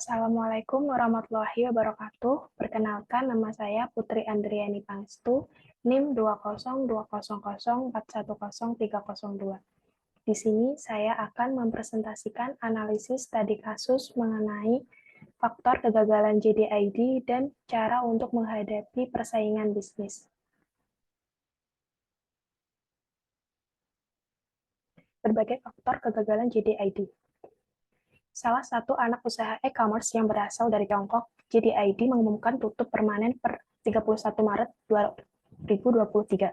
Assalamualaikum warahmatullahi wabarakatuh. Perkenalkan, nama saya Putri Andriani Pangestu, NIM 20200410302. Di sini saya akan mempresentasikan analisis studi kasus mengenai faktor kegagalan JDID dan cara untuk menghadapi persaingan bisnis. Berbagai faktor kegagalan JDID. Salah satu anak usaha e-commerce yang berasal dari Tiongkok, JDID mengumumkan tutup permanen per 31 Maret 2023.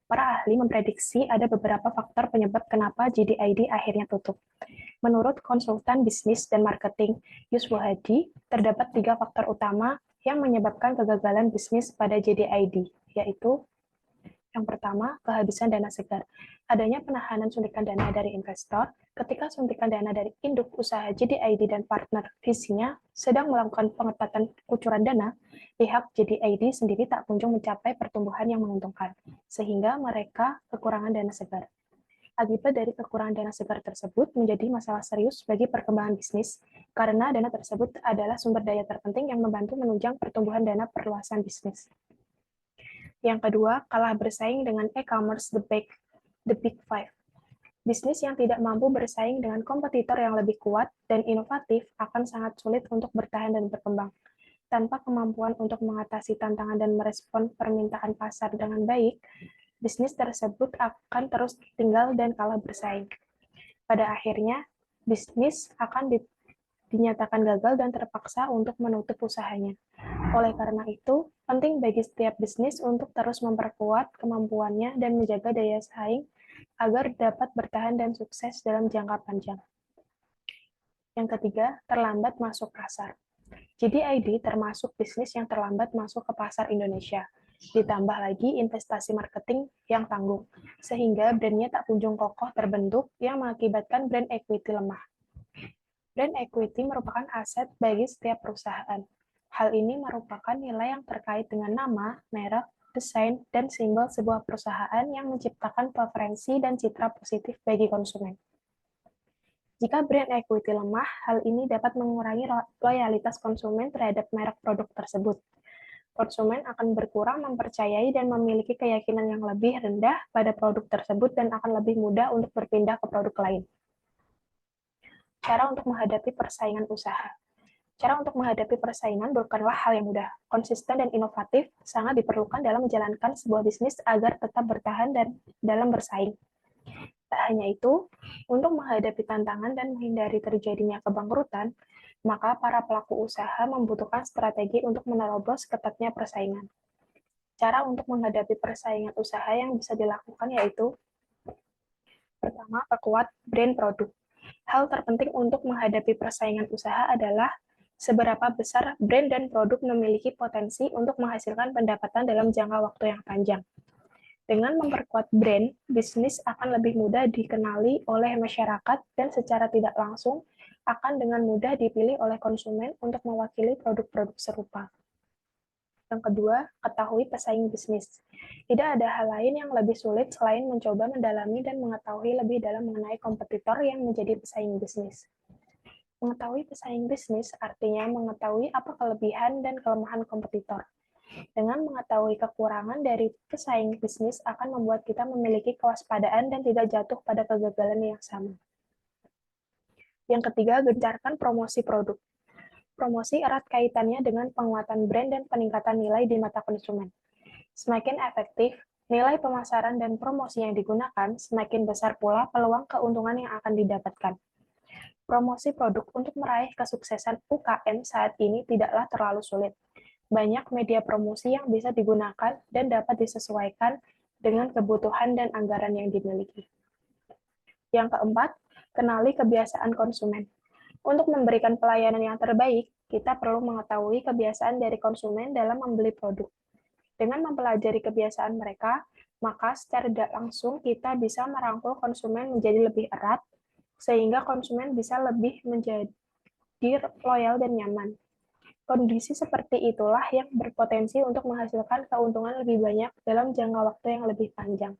Para ahli memprediksi ada beberapa faktor penyebab kenapa JDID akhirnya tutup. Menurut konsultan bisnis dan marketing Yuswo Hadi, terdapat 3 faktor utama yang menyebabkan kegagalan bisnis pada JDID, yaitu yang pertama, kehabisan dana segar. Adanya penahanan suntikan dana dari investor ketika suntikan dana dari induk usaha JDID dan partner visinya sedang melakukan pengetatan kucuran dana, pihak JDID sendiri tak kunjung mencapai pertumbuhan yang menguntungkan, sehingga mereka kekurangan dana segar. Akibat dari kekurangan dana segar tersebut menjadi masalah serius bagi perkembangan bisnis, karena dana tersebut adalah sumber daya terpenting yang membantu menunjang pertumbuhan dana perluasan bisnis. Yang kedua, kalah bersaing dengan e-commerce the Big Five. Bisnis yang tidak mampu bersaing dengan kompetitor yang lebih kuat dan inovatif akan sangat sulit untuk bertahan dan berkembang. Tanpa kemampuan untuk mengatasi tantangan dan merespon permintaan pasar dengan baik, bisnis tersebut akan terus tinggal dan kalah bersaing. Pada akhirnya, bisnis akan dinyatakan gagal dan terpaksa untuk menutup usahanya. Oleh karena itu, penting bagi setiap bisnis untuk terus memperkuat kemampuannya dan menjaga daya saing agar dapat bertahan dan sukses dalam jangka panjang. Yang ketiga, terlambat masuk pasar. JDID termasuk bisnis yang terlambat masuk ke pasar Indonesia. Ditambah lagi investasi marketing yang tanggung, sehingga brandnya tak kunjung kokoh terbentuk yang mengakibatkan brand equity lemah. Brand equity merupakan aset bagi setiap perusahaan. Hal ini merupakan nilai yang terkait dengan nama, merek, desain, dan simbol sebuah perusahaan yang menciptakan preferensi dan citra positif bagi konsumen. Jika brand equity lemah, hal ini dapat mengurangi loyalitas konsumen terhadap merek produk tersebut. Konsumen akan berkurang mempercayai dan memiliki keyakinan yang lebih rendah pada produk tersebut dan akan lebih mudah untuk berpindah ke produk lain. Cara untuk menghadapi persaingan usaha. Cara untuk menghadapi persaingan bukanlah hal yang mudah. Konsisten dan inovatif sangat diperlukan dalam menjalankan sebuah bisnis agar tetap bertahan dan dalam bersaing. Tak hanya itu, untuk menghadapi tantangan dan menghindari terjadinya kebangkrutan, maka para pelaku usaha membutuhkan strategi untuk menerobos ketatnya persaingan. Cara untuk menghadapi persaingan usaha yang bisa dilakukan yaitu: pertama, perkuat brand produk. Hal terpenting untuk menghadapi persaingan usaha adalah seberapa besar brand dan produk memiliki potensi untuk menghasilkan pendapatan dalam jangka waktu yang panjang. Dengan memperkuat brand, bisnis akan lebih mudah dikenali oleh masyarakat dan secara tidak langsung akan dengan mudah dipilih oleh konsumen untuk mewakili produk-produk serupa. Yang kedua, ketahui pesaing bisnis. Tidak ada hal lain yang lebih sulit selain mencoba mendalami dan mengetahui lebih dalam mengenai kompetitor yang menjadi pesaing bisnis. Mengetahui pesaing bisnis artinya mengetahui apa kelebihan dan kelemahan kompetitor. Dengan mengetahui kekurangan dari pesaing bisnis akan membuat kita memiliki kewaspadaan dan tidak jatuh pada kegagalan yang sama. Yang ketiga, gencarkan promosi produk. Promosi erat kaitannya dengan penguatan brand dan peningkatan nilai di mata konsumen. Semakin efektif nilai pemasaran dan promosi yang digunakan, semakin besar pula peluang keuntungan yang akan didapatkan. Promosi produk untuk meraih kesuksesan UKM saat ini tidaklah terlalu sulit. Banyak media promosi yang bisa digunakan dan dapat disesuaikan dengan kebutuhan dan anggaran yang dimiliki. Yang keempat, kenali kebiasaan konsumen. Untuk memberikan pelayanan yang terbaik, kita perlu mengetahui kebiasaan dari konsumen dalam membeli produk. Dengan mempelajari kebiasaan mereka, maka secara tidak langsung kita bisa merangkul konsumen menjadi lebih erat, sehingga konsumen bisa lebih menjadi loyal dan nyaman. Kondisi seperti itulah yang berpotensi untuk menghasilkan keuntungan lebih banyak dalam jangka waktu yang lebih panjang.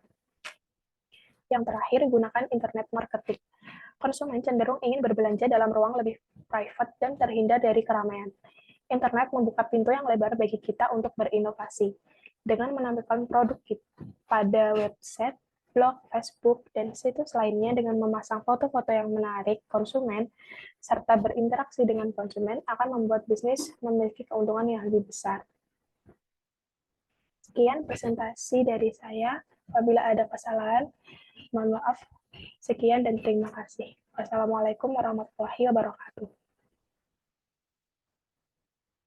Yang terakhir, gunakan internet marketing. Konsumen cenderung ingin berbelanja dalam ruang lebih private, dan terhindar dari keramaian. Internet membuka pintu yang lebar bagi kita untuk berinovasi. Dengan menampilkan produk kita pada website, blog, Facebook, dan situs lainnya dengan memasang foto-foto yang menarik konsumen, serta berinteraksi dengan konsumen akan membuat bisnis memiliki keuntungan yang lebih besar. Sekian presentasi dari saya. Apabila ada kesalahan, mohon maaf. Sekian dan terima kasih. Wassalamualaikum warahmatullahi wabarakatuh.